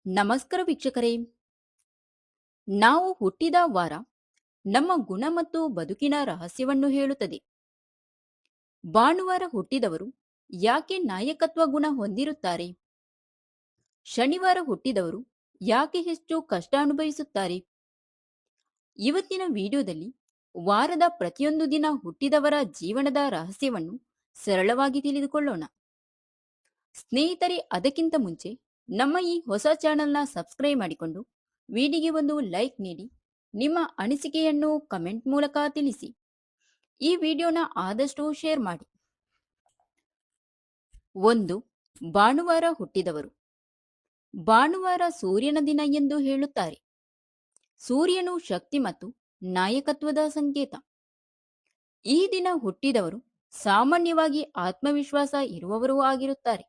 ನಮಸ್ಕಾರ ವೀಕ್ಷಕರೇ. ನಾವು ಹುಟ್ಟಿದ ವಾರ ನಮ್ಮ ಗುಣ ಮತ್ತು ಬದುಕಿನ ರಹಸ್ಯವನ್ನು ಹೇಳುತ್ತದೆ. ಭಾನುವಾರ ಹುಟ್ಟಿದವರು ಯಾಕೆ ನಾಯಕತ್ವ ಗುಣ ಹೊಂದಿರುತ್ತಾರೆ? ಶನಿವಾರ ಹುಟ್ಟಿದವರು ಯಾಕೆ ಹೆಚ್ಚು ಕಷ್ಟ ಅನುಭವಿಸುತ್ತಾರೆ? ಇವತ್ತಿನ ವಿಡಿಯೋದಲ್ಲಿ ವಾರದ ಪ್ರತಿಯೊಂದು ದಿನ ಹುಟ್ಟಿದವರ ಜೀವನದ ರಹಸ್ಯವನ್ನು ಸರಳವಾಗಿ ತಿಳಿದುಕೊಳ್ಳೋಣ. ಸ್ನೇಹಿತರೆ, ಅದಕ್ಕಿಂತ ಮುಂಚೆ ನಮ್ಮ ಈ ಹೊಸ ಚಾನೆಲ್ನ ಸಬ್ಸ್ಕ್ರೈಬ್ ಮಾಡಿಕೊಂಡು ವಿಡಿಯೋಗೆ ಒಂದು ಲೈಕ್ ನೀಡಿ, ನಿಮ್ಮ ಅನಿಸಿಕೆಯನ್ನು ಕಮೆಂಟ್ ಮೂಲಕ ತಿಳಿಸಿ. ಈ ವಿಡಿಯೋನ ಆದಷ್ಟು ಶೇರ್ ಮಾಡಿ. 1. ಭಾನುವಾರ ಹುಟ್ಟಿದವರು. ಭಾನುವಾರ ಸೂರ್ಯನ ದಿನ ಎಂದು ಹೇಳುತ್ತಾರೆ. ಸೂರ್ಯನು ಶಕ್ತಿ ಮತ್ತು ನಾಯಕತ್ವದ ಸಂಕೇತ. ಈ ದಿನ ಹುಟ್ಟಿದವರು ಸಾಮಾನ್ಯವಾಗಿ ಆತ್ಮವಿಶ್ವಾಸ ಇರುವವರೂ ಆಗಿರುತ್ತಾರೆ.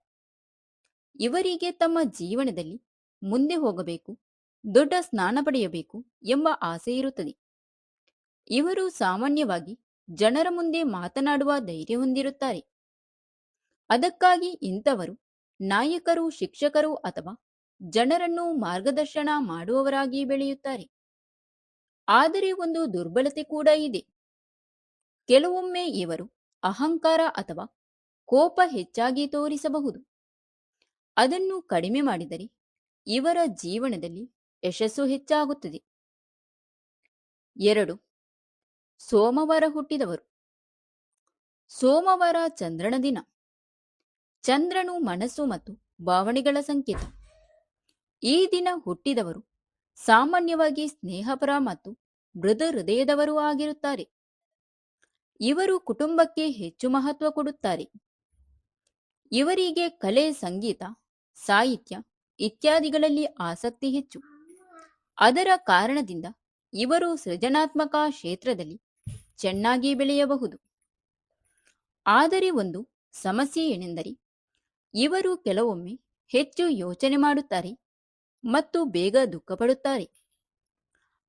ಇವರಿಗೆ ತಮ್ಮ ಜೀವನದಲ್ಲಿ ಮುಂದೆ ಹೋಗಬೇಕು, ದೊಡ್ಡ ಸ್ನಾನ ಪಡೆಯಬೇಕು ಎಂಬ ಆಸೆ ಇರುತ್ತದೆ. ಇವರು ಸಾಮಾನ್ಯವಾಗಿ ಜನರ ಮುಂದೆ ಮಾತನಾಡುವ ಧೈರ್ಯ ಹೊಂದಿರುತ್ತಾರೆ. ಅದಕ್ಕಾಗಿ ಇಂಥವರು ನಾಯಕರು, ಶಿಕ್ಷಕರು ಅಥವಾ ಜನರನ್ನು ಮಾರ್ಗದರ್ಶನ ಮಾಡುವವರಾಗಿ ಬೆಳೆಯುತ್ತಾರೆ. ಆದರೆ ಒಂದು ದುರ್ಬಲತೆ ಕೂಡ ಇದೆ. ಕೆಲವೊಮ್ಮೆ ಇವರು ಅಹಂಕಾರ ಅಥವಾ ಕೋಪ ಹೆಚ್ಚಾಗಿ ತೋರಿಸಬಹುದು. ಅದನ್ನು ಕಡಿಮೆ ಮಾಡಿದರೆ ಇವರ ಜೀವನದಲ್ಲಿ ಯಶಸ್ಸು ಹೆಚ್ಚಾಗುತ್ತದೆ. 2. ಸೋಮವಾರ ಹುಟ್ಟಿದವರು. ಸೋಮವಾರ ಚಂದ್ರನ ದಿನ. ಚಂದ್ರನು ಮನಸ್ಸು ಮತ್ತು ಭಾವನೆಗಳ ಸಂಕೇತ. ಈ ದಿನ ಹುಟ್ಟಿದವರು ಸಾಮಾನ್ಯವಾಗಿ ಸ್ನೇಹಪರ ಮತ್ತು ಮೃದು ಹೃದಯದವರು ಆಗಿರುತ್ತಾರೆ. ಇವರು ಕುಟುಂಬಕ್ಕೆ ಹೆಚ್ಚು ಮಹತ್ವ ಕೊಡುತ್ತಾರೆ. ಇವರಿಗೆ ಕಲೆ, ಸಂಗೀತ, ಸಾಹಿತ್ಯ ಇತ್ಯಾದಿಗಳಲ್ಲಿ ಆಸಕ್ತಿ ಹೆಚ್ಚು. ಅದರ ಕಾರಣದಿಂದ ಇವರು ಸೃಜನಾತ್ಮಕ ಕ್ಷೇತ್ರದಲ್ಲಿ ಚೆನ್ನಾಗಿ ಬೆಳೆಯಬಹುದು. ಆದರೆ ಒಂದು ಸಮಸ್ಯೆ ಏನೆಂದರೆ ಇವರು ಕೆಲವೊಮ್ಮೆ ಹೆಚ್ಚು ಯೋಚನೆ ಮಾಡುತ್ತಾರೆ ಮತ್ತು ಬೇಗ ದುಃಖಪಡುತ್ತಾರೆ.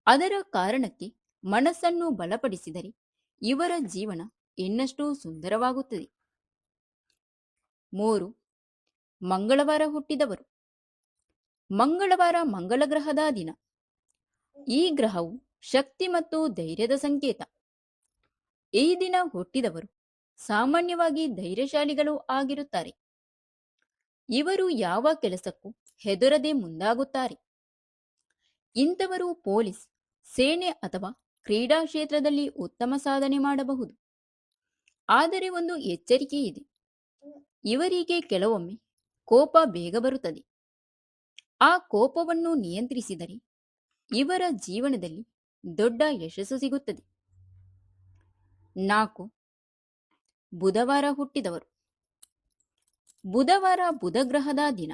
ಅದರ ಕಾರಣಕ್ಕೆ ಮನಸ್ಸನ್ನು ಬಲಪಡಿಸಿದರೆ ಇವರ ಜೀವನ ಇನ್ನಷ್ಟು ಸುಂದರವಾಗುತ್ತದೆ. 3. ಮಂಗಳವಾರ ಹುಟ್ಟಿದವರು. ಮಂಗಳವಾರ ಮಂಗಳ ಗ್ರಹದ ದಿನ. ಈ ಗ್ರಹವು ಶಕ್ತಿ ಮತ್ತು ಧೈರ್ಯದ ಸಂಕೇತ. ಈ ದಿನ ಹುಟ್ಟಿದವರು ಸಾಮಾನ್ಯವಾಗಿ ಧೈರ್ಯಶಾಲಿಗಳು ಆಗಿರುತ್ತಾರೆ. ಇವರು ಯಾವ ಕೆಲಸಕ್ಕೂ ಹೆದರದೆ ಮುಂದಾಗುತ್ತಾರೆ. ಇಂಥವರು ಪೊಲೀಸ್, ಸೇನೆ ಅಥವಾ ಕ್ರೀಡಾ ಕ್ಷೇತ್ರದಲ್ಲಿ ಉತ್ತಮ ಸಾಧನೆ ಮಾಡಬಹುದು. ಆದರೆ ಒಂದು ಎಚ್ಚರಿಕೆ ಇದೆ. ಇವರಿಗೆ ಕೆಲವೊಮ್ಮೆ ಕೋಪ ಬೇಗ ಬರುತ್ತದೆ. ಆ ಕೋಪವನ್ನು ನಿಯಂತ್ರಿಸಿದರೆ ಇವರ ಜೀವನದಲ್ಲಿ ದೊಡ್ಡ ಯಶಸ್ಸು ಸಿಗುತ್ತದೆ. 4. ಬುಧವಾರ ಹುಟ್ಟಿದವರು. ಬುಧವಾರ ಬುಧ ಗ್ರಹದ ದಿನ.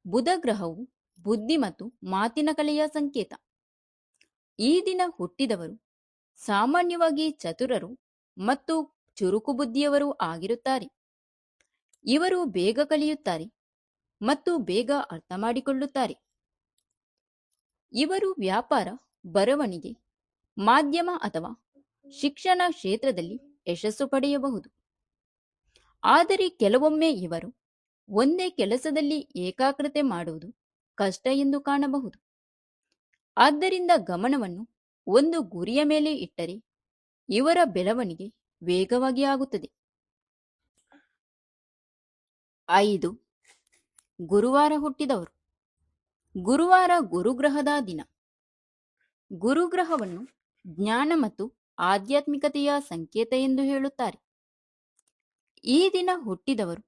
ಬುಧ ಗ್ರಹವು ಬುದ್ಧಿ ಮತ್ತು ಮಾತಿನ ಕಲೆಯ ಸಂಕೇತ. ಈ ದಿನ ಹುಟ್ಟಿದವರು ಸಾಮಾನ್ಯವಾಗಿ ಚತುರರು ಮತ್ತು ಚುರುಕು ಬುದ್ಧಿಯವರು ಆಗಿರುತ್ತಾರೆ. ಇವರು ಬೇಗ ಕಲಿಯುತ್ತಾರೆ ಮತ್ತು ಬೇಗ ಅರ್ಥ ಮಾಡಿಕೊಳ್ಳುತ್ತಾರೆ. ಇವರು ವ್ಯಾಪಾರ, ಬರವಣಿಗೆ, ಮಾಧ್ಯಮ ಅಥವಾ ಶಿಕ್ಷಣ ಕ್ಷೇತ್ರದಲ್ಲಿ ಯಶಸ್ಸು ಪಡೆಯಬಹುದು. ಆದರೆ ಕೆಲವೊಮ್ಮೆ ಇವರು ಒಂದೇ ಕೆಲಸದಲ್ಲಿ ಏಕಾಗ್ರತೆ ಮಾಡುವುದು ಕಷ್ಟ ಎಂದು ಕಾಣಬಹುದು. ಆದ್ದರಿಂದ ಗಮನವನ್ನು ಒಂದು ಗುರಿಯ ಮೇಲೆ ಇಟ್ಟರೆ ಇವರ ಬೆಳವಣಿಗೆ ವೇಗವಾಗಿ ಆಗುತ್ತದೆ. 5. ಗುರುವಾರ ಹುಟ್ಟಿದವರು. ಗುರುವಾರ ಗುರುಗ್ರಹದ ದಿನ. ಗುರುಗ್ರಹವನ್ನು ಜ್ಞಾನ ಮತ್ತು ಆಧ್ಯಾತ್ಮಿಕತೆಯ ಸಂಕೇತ ಎಂದು ಹೇಳುತ್ತಾರೆ. ಈ ದಿನ ಹುಟ್ಟಿದವರು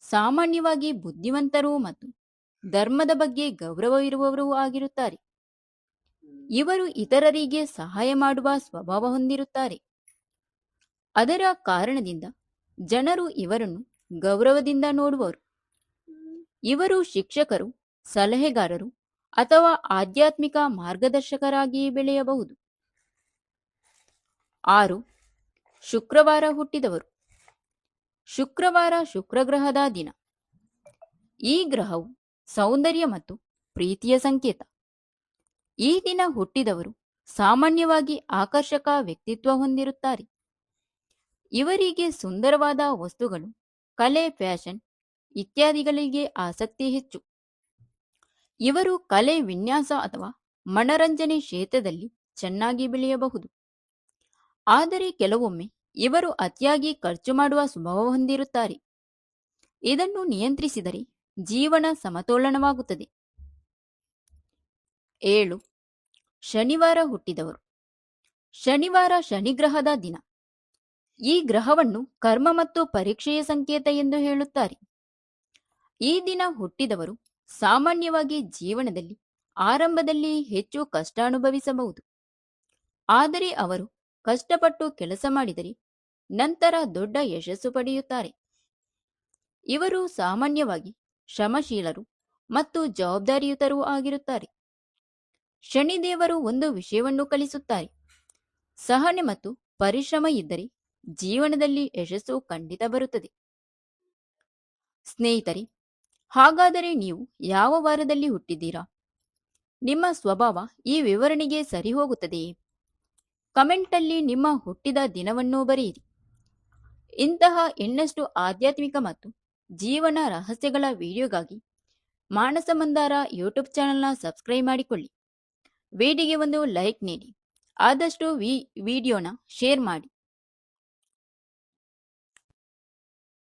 ಸಾಮಾನ್ಯವಾಗಿ ಬುದ್ಧಿವಂತರು ಮತ್ತು ಧರ್ಮದ ಬಗ್ಗೆ ಗೌರವವಿರುವವರು ಆಗಿರುತ್ತಾರೆ. ಇವರು ಇತರರಿಗೆ ಸಹಾಯ ಮಾಡುವ ಸ್ವಭಾವ ಹೊಂದಿರುತ್ತಾರೆ. ಅದರ ಕಾರಣದಿಂದ ಜನರು ಇವರನ್ನು ಗೌರವದಿಂದ ನೋಡುವರು. ಇವರು ಶಿಕ್ಷಕರು, ಸಲಹೆಗಾರರು ಅಥವಾ ಆಧ್ಯಾತ್ಮಿಕ ಮಾರ್ಗದರ್ಶಕರಾಗಿ ಬೆಳೆಯಬಹುದು. 6. ಶುಕ್ರವಾರ ಹುಟ್ಟಿದವರು. ಶುಕ್ರವಾರ ಶುಕ್ರಗ್ರಹದ ದಿನ. ಈ ಗ್ರಹವು ಸೌಂದರ್ಯ ಮತ್ತು ಪ್ರೀತಿಯ ಸಂಕೇತ. ಈ ದಿನ ಹುಟ್ಟಿದವರು ಸಾಮಾನ್ಯವಾಗಿ ಆಕರ್ಷಕ ವ್ಯಕ್ತಿತ್ವ ಹೊಂದಿರುತ್ತಾರೆ. ಇವರಿಗೆ ಸುಂದರವಾದ ವಸ್ತುಗಳು, ಕಲೆ, ಫ್ಯಾಷನ್ ಇತ್ಯಾದಿಗಳಿಗೆ ಆಸಕ್ತಿ ಹೆಚ್ಚು. ಇವರು ಕಲೆ, ವಿನ್ಯಾಸ ಅಥವಾ ಮನರಂಜನೆ ಕ್ಷೇತ್ರದಲ್ಲಿ ಚೆನ್ನಾಗಿ ಬೆಳೆಯಬಹುದು. ಆದರೆ ಕೆಲವೊಮ್ಮೆ ಇವರು ಅತಿಯಾಗಿ ಖರ್ಚು ಮಾಡುವ ಸ್ವಭಾವ ಹೊಂದಿರುತ್ತಾರೆ. ಇದನ್ನು ನಿಯಂತ್ರಿಸಿದರೆ ಜೀವನ ಸಮತೋಲನವಾಗುತ್ತದೆ. 7. ಶನಿವಾರ ಹುಟ್ಟಿದವರು. ಶನಿವಾರ ಶನಿಗ್ರಹದ ದಿನ. ಈ ಗ್ರಹವನ್ನು ಕರ್ಮ ಮತ್ತು ಪರೀಕ್ಷೆಯ ಸಂಕೇತ ಎಂದು ಹೇಳುತ್ತಾರೆ. ಈ ದಿನ ಹುಟ್ಟಿದವರು ಸಾಮಾನ್ಯವಾಗಿ ಜೀವನದಲ್ಲಿ ಆರಂಭದಲ್ಲಿ ಹೆಚ್ಚು ಕಷ್ಟ ಅನುಭವಿಸಬಹುದು. ಆದರೆ ಅವರು ಕಷ್ಟಪಟ್ಟು ಕೆಲಸ ಮಾಡಿದರೆ ನಂತರ ದೊಡ್ಡ ಯಶಸ್ಸು ಪಡೆಯುತ್ತಾರೆ. ಇವರು ಸಾಮಾನ್ಯವಾಗಿ ಶ್ರಮಶೀಲರು ಮತ್ತು ಜವಾಬ್ದಾರಿಯುತರೂ ಆಗಿರುತ್ತಾರೆ. ಶನಿದೇವರು ಒಂದು ವಿಷಯವನ್ನು ಕಲಿಸುತ್ತಾರೆ: ಸಹನೆ ಮತ್ತು ಪರಿಶ್ರಮ ಇದ್ದರೆ ಜೀವನದಲ್ಲಿ ಯಶಸ್ಸು ಖಂಡಿತ ಬರುತ್ತದೆ. ಸ್ನೇಹಿತರೆ, ಹಾಗಾದರೆ ನೀವು ಯಾವ ವಾರದಲ್ಲಿ ಹುಟ್ಟಿದ್ದೀರಾ? ನಿಮ್ಮ ಸ್ವಭಾವ ಈ ವಿವರಣೆಗೆ ಸರಿ ಹೋಗುತ್ತದೆಯೇ? ಕಮೆಂಟಲ್ಲಿ ನಿಮ್ಮ ಹುಟ್ಟಿದ ದಿನವನ್ನು ಬರೆಯಿರಿ. ಇಂತಹ ಇನ್ನಷ್ಟು ಆಧ್ಯಾತ್ಮಿಕ ಮತ್ತು ಜೀವನ ರಹಸ್ಯಗಳ ವಿಡಿಯೋಗಾಗಿ ಮಾನಸ ಮಂದಾರ ಯೂಟ್ಯೂಬ್ ಚಾನೆಲ್ನ ಸಬ್ಸ್ಕ್ರೈಬ್ ಮಾಡಿಕೊಳ್ಳಿ. ವಿಡಿಯೋಗೆ ಒಂದು ಲೈಕ್ ನೀಡಿ. ಆದಷ್ಟು ವಿಡಿಯೋನ ಶೇರ್ ಮಾಡಿ.